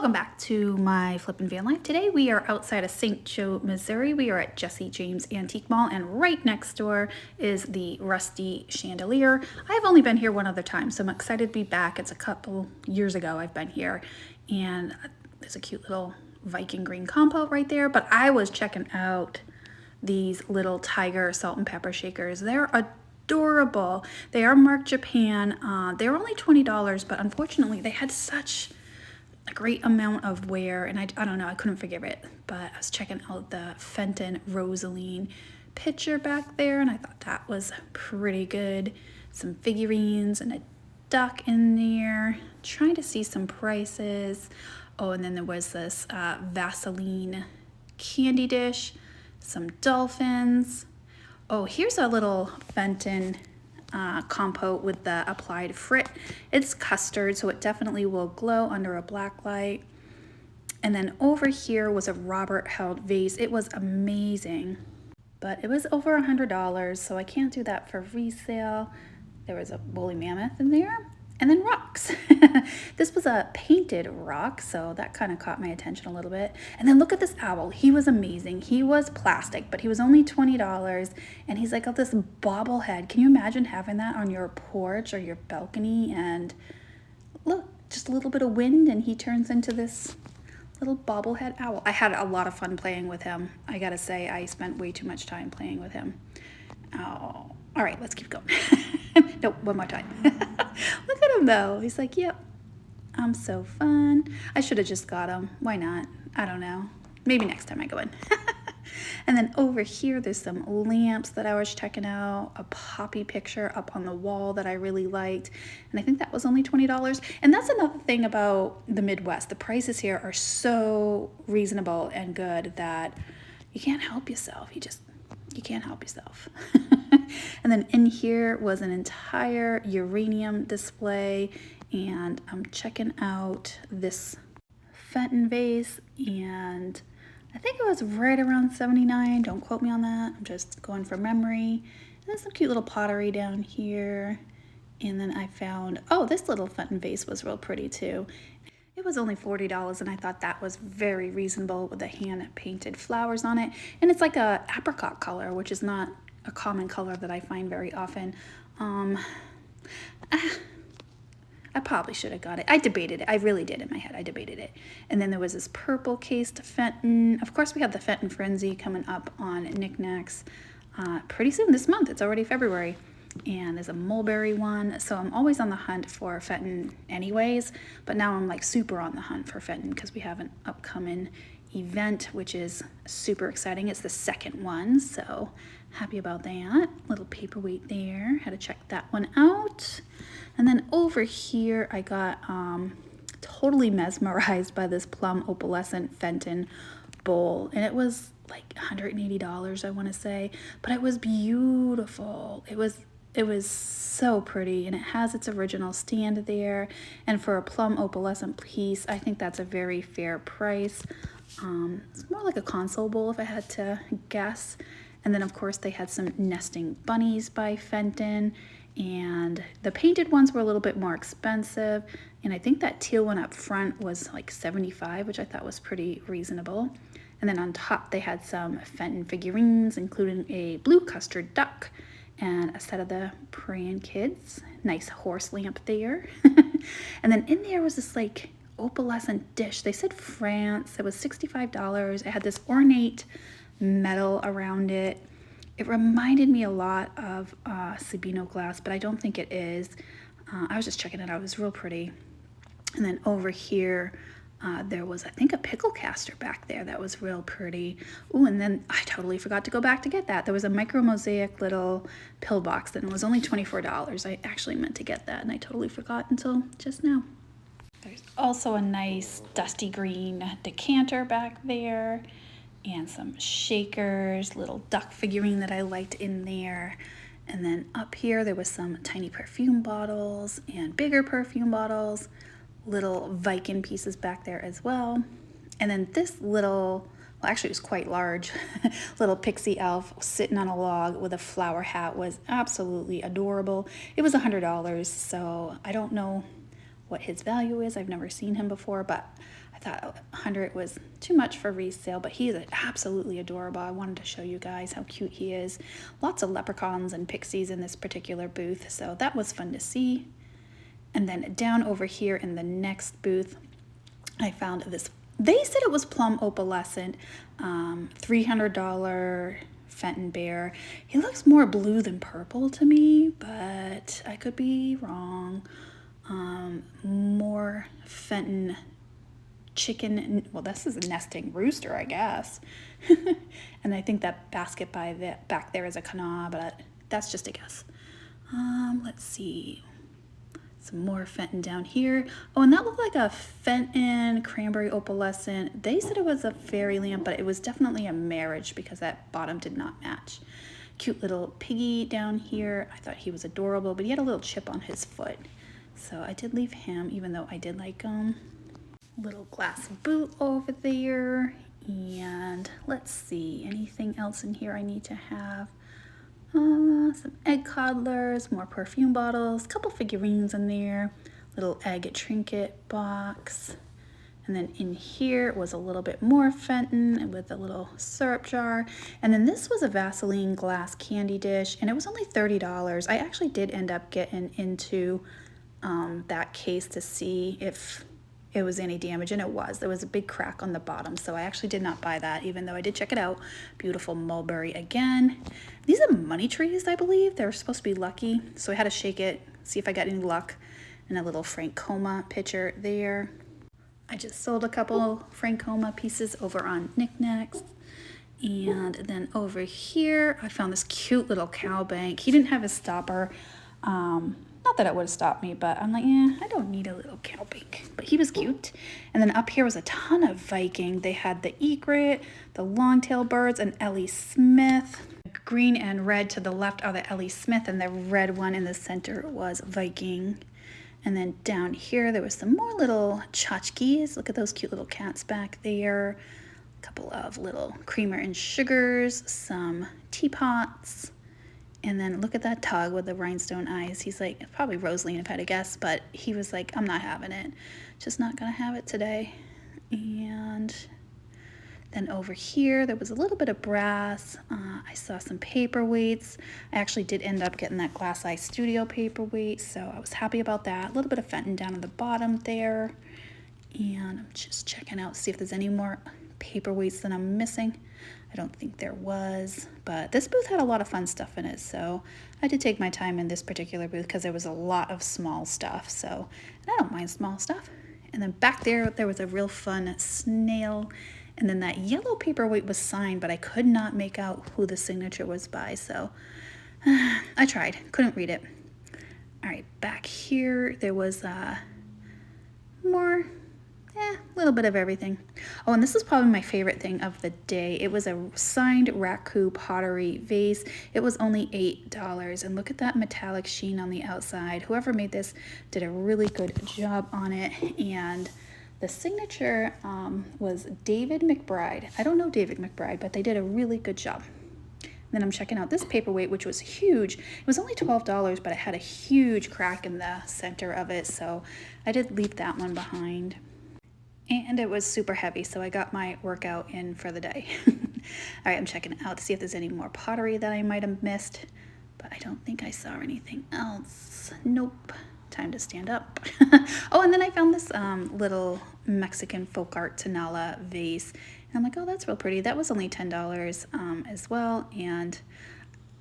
Welcome back to my flippin' van life. Today we are outside of St. Joe, Missouri. We are at Jesse James Antique Mall, and right next door is the Rusty Chandelier. I have only been here one other time, so I'm excited to be back. It's a couple years ago I've been here, and there's a cute little Viking green compote right there, but I was checking out these little tiger salt and pepper shakers. They're adorable. They are marked Japan. They're only $20, but unfortunately they had such a great amount of wear, and I don't know, I couldn't figure it, but I was checking out the Fenton Rosaline picture back there, and I thought that was pretty good. Some figurines and a duck in there. Trying to see some prices. Oh, and then there was this Vaseline candy dish, some dolphins. Oh, here's a little Fenton compote with the applied frit. It's custard, so it definitely will glow under a black light. And then over here was a Robert held vase. It was amazing, but it was over $100, so I can't do that for resale. There was a woolly mammoth in there, and then rocks. This was a painted rock, so that kind of caught my attention a little bit. And then look at this owl. He was amazing. He was plastic, but he was only $20, and he's like this bobblehead. Can you imagine having that on your porch or your balcony? And look, just a little bit of wind, and he turns into this little bobblehead owl. I had a lot of fun playing with him. I gotta say, I spent way too much time playing with him. Oh, all right, let's keep going. Nope, one more time. Look at him though. He's like, yep, I'm so fun. I should have just got him. Why not? I don't know. Maybe next time I go in. And then over here, there's some lamps that I was checking out, a poppy picture up on the wall that I really liked. And I think that was only $20. And that's another thing about the Midwest. The prices here are so reasonable and good that you can't help yourself. You can't help yourself. And then in here was an entire uranium display, and I'm checking out this Fenton vase, and I think it was right around $79. Don't quote me on that. I'm just going from memory. And there's some cute little pottery down here. And then I found, oh, this little Fenton vase was real pretty too. It was only $40, and I thought that was very reasonable with the hand-painted flowers on it. And it's like a apricot color, which is not a common color that I find very often. I probably should have got it. I debated it. I really did in my head. I debated it. And then there was this purple case to Fenton. Of course, we have the Fenton Frenzy coming up on Knickknacks pretty soon this month. It's already February. And there's a mulberry one, so I'm always on the hunt for Fenton anyways, but now I'm like super on the hunt for Fenton because we have an upcoming event, which is super exciting. It's the second one, so happy about that. Little paperweight there, had to check that one out. And then over here I got totally mesmerized by this plum opalescent Fenton bowl, and it was like $180, I want to say, but it was beautiful. It was so pretty, and it has its original stand there, and for a plum opalescent piece, I think that's a very fair price. It's more like a console bowl if I had to guess. And then of course they had some nesting bunnies by Fenton, and the painted ones were a little bit more expensive, and I think that teal one up front was like $75, which I thought was pretty reasonable. And then on top they had some Fenton figurines, including a blue custard duck and a set of the praying kids. Nice horse lamp there. And then in there was this like opalescent dish. They said France. It was $65. It had this ornate metal around it. It reminded me a lot of Sabino glass, but I don't think it is. I was just checking it out. It was real pretty. And then over here, there was, I think, a pickle caster back there that was real pretty. Ooh, and then I totally forgot to go back to get that. There was a micro mosaic little pill box, and it was only $24. I actually meant to get that, and I totally forgot until just now. There's also a nice dusty green decanter back there, and some shakers, little duck figurine that I liked in there. And then up here, there was some tiny perfume bottles and bigger perfume bottles. Little Viking pieces back there as well. And then this little, well actually it was quite large, little pixie elf sitting on a log with a flower hat was absolutely adorable. It was $100, so I don't know what his value is. I've never seen him before, but I thought 100 was too much for resale, but he is absolutely adorable. I wanted to show you guys how cute he is. Lots of leprechauns and pixies in this particular booth, so that was fun to see. And then down over here in the next booth, I found this. They said it was plum opalescent, $300 Fenton bear. He looks more blue than purple to me, but I could be wrong. More Fenton chicken. Well, this is a nesting rooster, I guess. And I think that basket back there is a canard, but that's just a guess. Let's see. Some more Fenton down here. Oh, and that looked like a Fenton cranberry opalescent. They said it was a fairy lamp, but it was definitely a marriage because that bottom did not match. Cute little piggy down here. I thought he was adorable, but he had a little chip on his foot. So I did leave him, even though I did like him. Little glass boot over there. And let's see, anything else in here I need to have? Some egg coddlers, more perfume bottles, couple figurines in there, little egg trinket box. And then in here was a little bit more Fenton with a little syrup jar. And then this was a Vaseline glass candy dish, and it was only $30. I actually did end up getting into that case to see if it was any damage, and it was. There was a big crack on the bottom, so I actually did not buy that, even though I did check it out. Beautiful mulberry again. These are money trees, I believe. They're supposed to be lucky, so I had to shake it, see if I got any luck. And a little Francoma picture there. I just sold a couple Francoma pieces over on Knickknacks. And then over here, I found this cute little cow bank. He didn't have his stopper. Not that it would have stopped me, but I'm like, I don't need a little cow bank. But he was cute. And then up here was a ton of Viking. They had the egret, the long-tailed birds, and Ellie Smith. Green and red to the left are the Ellie Smith, and the red one in the center was Viking. And then down here, there was some more little tchotchkes. Look at those cute little cats back there. A couple of little creamer and sugars, some teapots. And then look at that tug with the rhinestone eyes. He's like, probably Rosaline if I had to guess, but he was like, I'm not having it. Just not gonna have it today. And then over here, there was a little bit of brass. I saw some paperweights. I actually did end up getting that Glass Eye Studio paperweight, so I was happy about that. A little bit of Fenton down at the bottom there. And I'm just checking out, see if there's any more paperweights that I'm missing. I don't think there was, but this booth had a lot of fun stuff in it, so I did take my time in this particular booth because there was a lot of small stuff, so, and I don't mind small stuff. And then back there, there was a real fun snail, and then that yellow paperweight was signed, but I could not make out who the signature was by, so I tried, couldn't read it. All right, back here, there was more, a little bit of everything. Oh, and this is probably my favorite thing of the day. It was a signed Raku pottery vase. It was only $8, and look at that metallic sheen on the outside. Whoever made this did a really good job on it, and the signature was David McBride. I don't know David McBride, but they did a really good job. Then I'm checking out this paperweight, which was huge. It was only $12, but it had a huge crack in the center of it, so I did leave that one behind. And it was super heavy, so I got my workout in for the day. All right, I'm checking it out to see if there's any more pottery that I might have missed, but I don't think I saw anything else. Nope. Time to stand up. Oh, and then I found this little Mexican folk art Tanala vase. And I'm like, oh, that's real pretty. That was only $10 as well, and it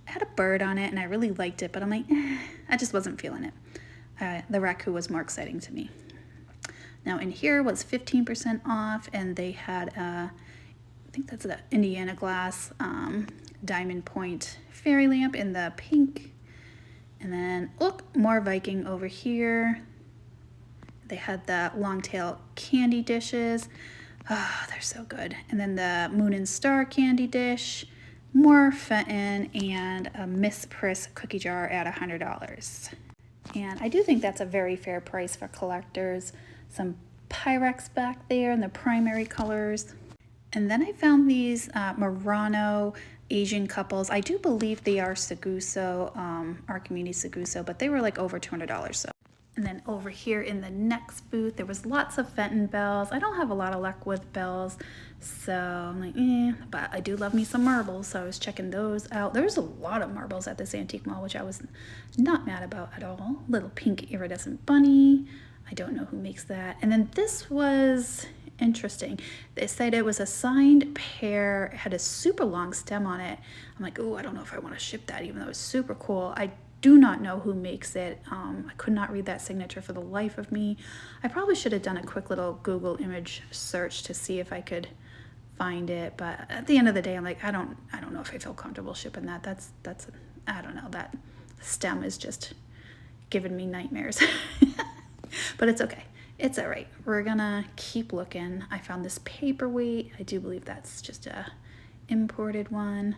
had a bird on it, and I really liked it, but I'm like, I just wasn't feeling it. The Raku was more exciting to me. Now in here was 15% off, and they had I think that's the Indiana glass diamond point fairy lamp in the pink. And then look, more Viking over here. They had the long tail candy dishes. Oh, they're so good. And then the Moon and Star candy dish, more Fenton, and a Miss Priss cookie jar at $100. And I do think that's a very fair price for collectors. Some Pyrex back there in the primary colors. And then I found these Murano Asian couples. I do believe they are Saguso, our community Saguso, but they were like over $200. So And then over here in the next booth, there was lots of Fenton bells. I don't have a lot of luck with bells, so I'm like, but I do love me some marbles, so I was checking those out. There's a lot of marbles at this antique mall, which I was not mad about at all. Little pink iridescent bunny. I don't know who makes that. And then this was interesting. They said it was a signed pair. It had a super long stem on it. I'm like, oh, I don't know if I want to ship that, even though it's super cool. I do not know who makes it. I could not read that signature for the life of me. I probably should have done a quick little Google image search to see if I could find it, but at the end of the day, I'm like, I don't know if I feel comfortable shipping that. That's I don't know, that stem is just giving me nightmares. But it's okay. It's all right. We're gonna keep looking. I found this paperweight. I do believe that's just a imported one.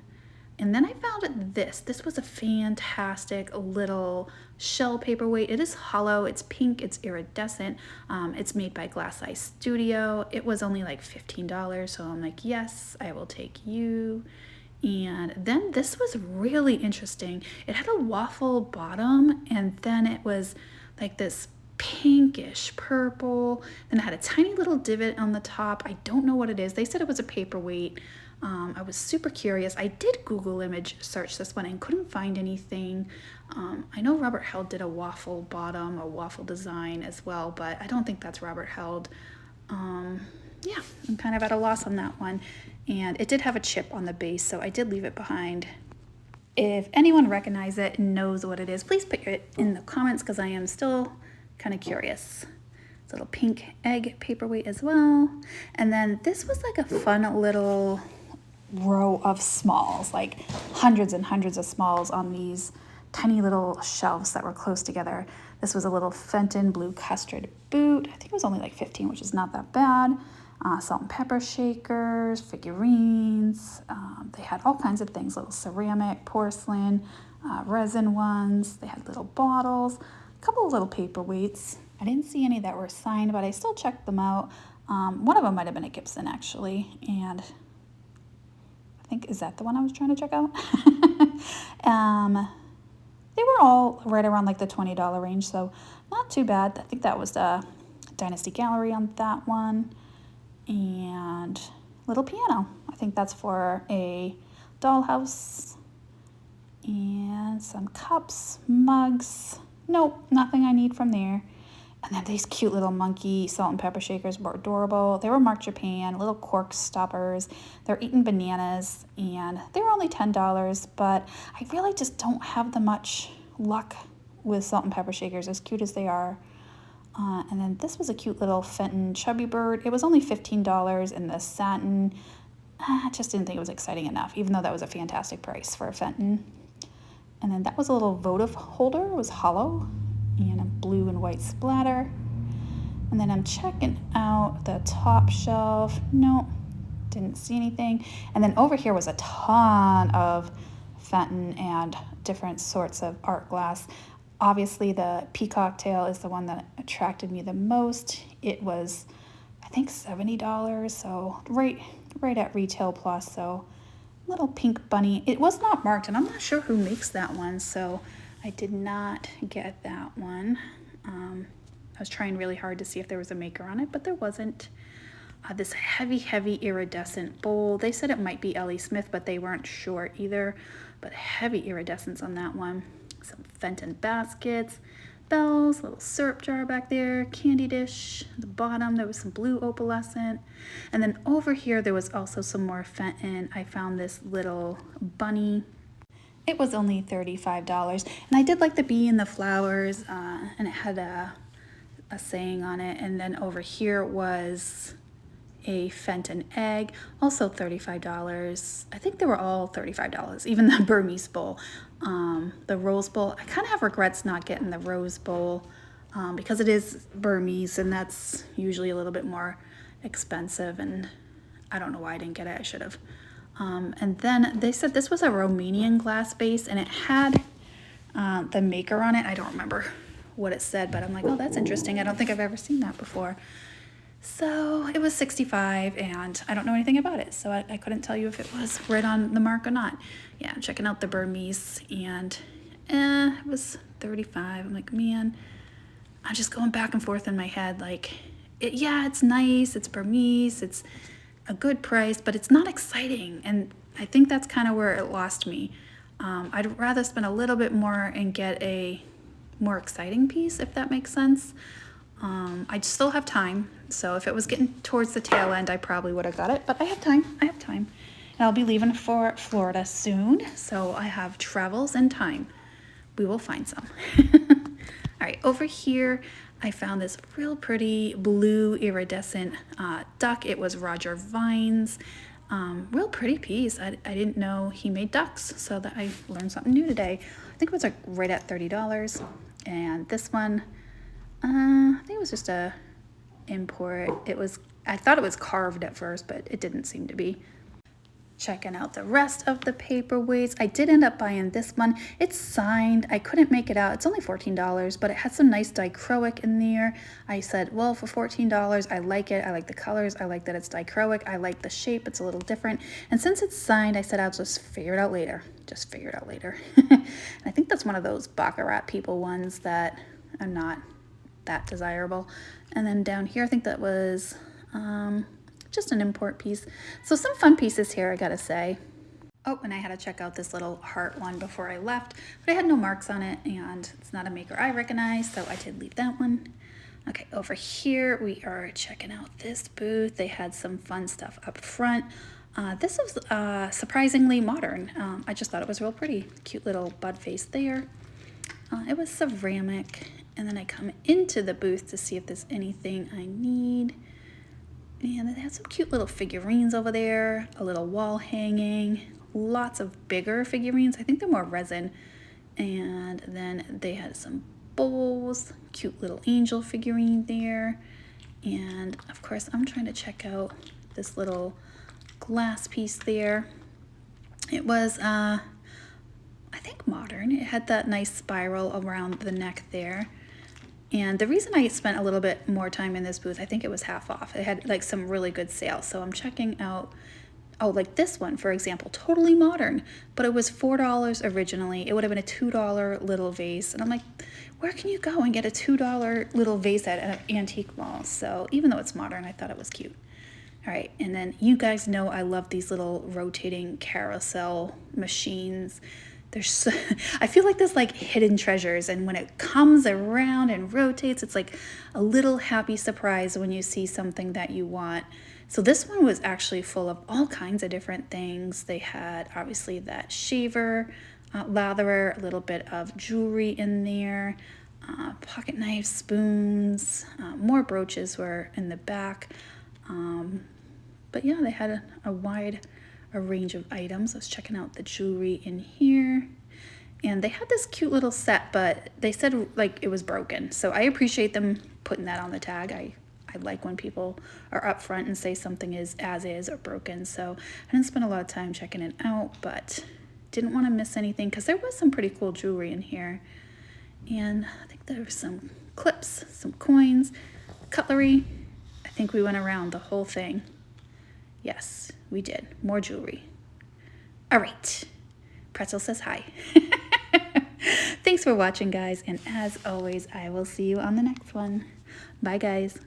And then I found this. This was a fantastic little shell paperweight. It is hollow, it's pink, it's iridescent. It's made by Glass Eye Studio. It was only like $15, so I'm like, yes, I will take you. And then this was really interesting. It had a waffle bottom, and then it was like this pinkish purple. Then it had a tiny little divot on the top. I don't know what it is. They said it was a paperweight. I was super curious. I did Google image search this one and couldn't find anything. I know Robert Held did a waffle bottom, a waffle design as well, but I don't think that's Robert Held. Yeah, I'm kind of at a loss on that one. And it did have a chip on the base, so I did leave it behind. If anyone recognizes it and knows what it is, please put it in the comments because I am still kind of curious. It's a little pink egg paperweight as well. And then this was like a fun little row of smalls, like hundreds and hundreds of smalls on these tiny little shelves that were close together. This was a little Fenton blue custard boot. I think it was only like 15, which is not that bad. Salt and pepper shakers, figurines. They had all kinds of things, little ceramic, porcelain, resin ones. They had little bottles, a couple of little paperweights. I didn't see any that were signed, but I still checked them out. One of them might have been a Gibson actually, and I think, is that the one I was trying to check out? They were all right around like the $20 range, so not too bad. I think that was the Dynasty Gallery on that one. And little piano. I think that's for a dollhouse. And some cups, mugs. Nope, nothing I need from there. And then these cute little monkey salt and pepper shakers were adorable. They were marked Japan, little cork stoppers. They're eating bananas, and they were only $10, but I really just don't have the much luck with salt and pepper shakers, as cute as they are. And then this was a cute little Fenton chubby bird. It was only $15 in the satin. I just didn't think it was exciting enough, even though that was a fantastic price for a Fenton. And then that was a little votive holder. It was hollow and a blue and white splatter. And then I'm checking out the top shelf. Nope, didn't see anything. And then over here was a ton of Fenton and different sorts of art glass. Obviously the peacock tail is the one that attracted me the most. It was, I think, $70, so right at retail plus. So little pink bunny. It was not marked, and I'm not sure who makes that one, so I did not get that one. I was trying really hard to see if there was a maker on it, but there wasn't. This heavy iridescent bowl. They said it might be Ellie Smith, but they weren't sure either. But heavy iridescence on that one. Some Fenton baskets, bells, little syrup jar back there, candy dish. At the bottom there was some blue opalescent. And then over here there was also some more Fenton. I found this little bunny. It was only $35, and I did like the bee and the flowers, and it had a saying on it. And then over here was a Fenton egg, also $35. I think they were all $35, even the Burmese bowl. The rose bowl, I kind of have regrets not getting the rose bowl because it is Burmese, and that's usually a little bit more expensive, and I don't know why I didn't get it. I should have. And then they said this was a Romanian glass base, and it had the maker on it. I don't remember what it said, but I'm like, oh, that's interesting. I don't think I've ever seen that before. So it was $65, and I don't know anything about it, so I couldn't tell you if it was right on the mark or not. Yeah, I'm checking out the Burmese, and it was $35. I'm like, man, I'm just going back and forth in my head. Like, yeah, it's nice. It's Burmese. It's a good price, but it's not exciting. And I think that's kind of where it lost me. I'd rather spend a little bit more and get a more exciting piece, if that makes sense. I still have time, so if it was getting towards the tail end, I probably would have got it, but I have time. I have time. And I'll be leaving for Florida soon, so I have travels and time. We will find some. All right, over here, I found this real pretty blue iridescent duck. It was Roger Vine's. Real pretty piece. I didn't know he made ducks, so that I learned something new today. I think it was like right at $30. And this one, I think it was just a import. I thought it was carved at first, but it didn't seem to be. Checking out the rest of the paperweights. I did end up buying this one. It's signed. I couldn't make it out. It's only $14, but it had some nice dichroic in there. I said, well, for $14, I like it. I like the colors. I like that it's dichroic. I like the shape. It's a little different. And since it's signed, I said I'll just figure it out later. Just figure it out later. And I think that's one of those Baccarat people ones that are not that desirable. And then down here, I think that was just an import piece. So some fun pieces here, I gotta say. Oh, and I had to check out this little heart one before I left, but I had no marks on it, and it's not a maker I recognize, so I did leave that one. Okay, over here we are checking out this booth. They had some fun stuff up front. This was surprisingly modern. I just thought it was real pretty. Cute little bud face there. It was ceramic, and then I come into the booth to see if there's anything I need. And they had some cute little figurines over there, a little wall hanging, lots of bigger figurines. I think they're more resin. And then they had some bowls, cute little angel figurine there. And of course, I'm trying to check out this little glass piece there. It was, I think modern. It had that nice spiral around the neck there. And the reason I spent a little bit more time in this booth, I think it was half off. It had like some really good sales. So I'm checking out, oh, like this one, for example, totally modern, but it was $4 originally. It would have been a $2 little vase. And I'm like, where can you go and get a $2 little vase at an antique mall? So even though it's modern, I thought it was cute. All right, and then you guys know I love these little rotating carousel machines. I feel like there's like hidden treasures, and when it comes around and rotates, it's like a little happy surprise when you see something that you want. So this one was actually full of all kinds of different things. They had obviously that shaver, latherer, a little bit of jewelry in there, pocket knives, spoons, more brooches were in the back. But yeah, they had a range of items. I was checking out the jewelry in here, and they had this cute little set, but they said like it was broken. So I appreciate them putting that on the tag. I like when people are upfront and say something is as is or broken. So I didn't spend a lot of time checking it out, but didn't want to miss anything because there was some pretty cool jewelry in here. And I think there were some clips, some coins, cutlery. I think we went around the whole thing. Yes, we did. More jewelry. All right. Pretzel says hi. Thanks for watching, guys. And as always, I will see you on the next one. Bye, guys.